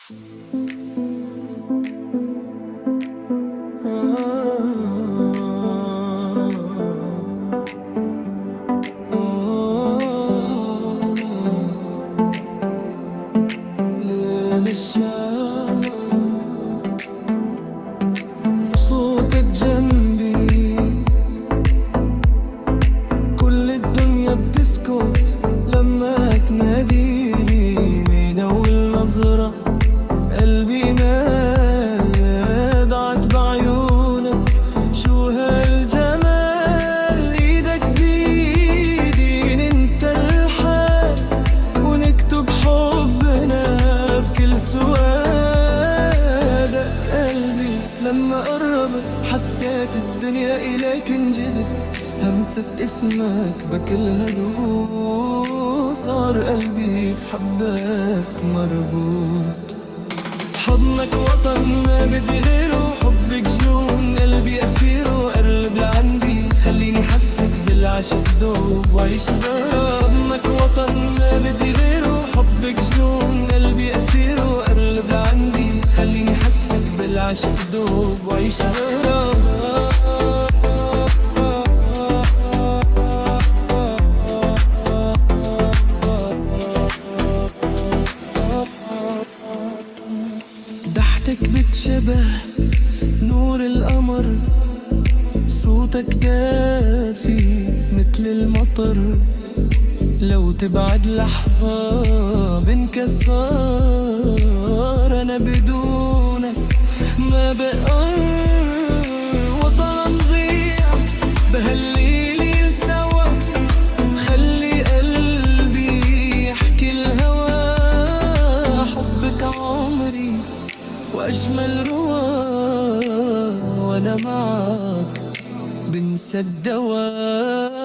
صوتك جنبي كل الدنيا بتسكت لما تناديني، من أول نظرة قلبي نادعت بعيونك. شو هالجمال، ايدك بيدي ننسى الحال ونكتب حبنا بكل سؤال. قلبي لما قربت حسيت الدنيا إليك انجذب، همسة اسمك بكل هدوء صار قلبي بحبك مربوط. حضنك وطن ما بدي غيره، حبك جنون قلبي أسيره. قرب لعندي خليني حسك بالعشق دوب وعيش معاك. حضنك وطن ما بدي غيره، حبك جنون قلبي أسيره. قرب لعندي خليني حسك بالعشق دوب وعيش معاك. ضحكتك بتشبه نور القمر، صوتك دافي مثل المطر. لو تبعد لحظة بنكسر، أنا بدونك ما بقى وطن نضيع بهالليل سوا. خلي قلبي يحكي الهوى، حبك عمري وأجمل رواق، وأنا معك بنسى الدواء.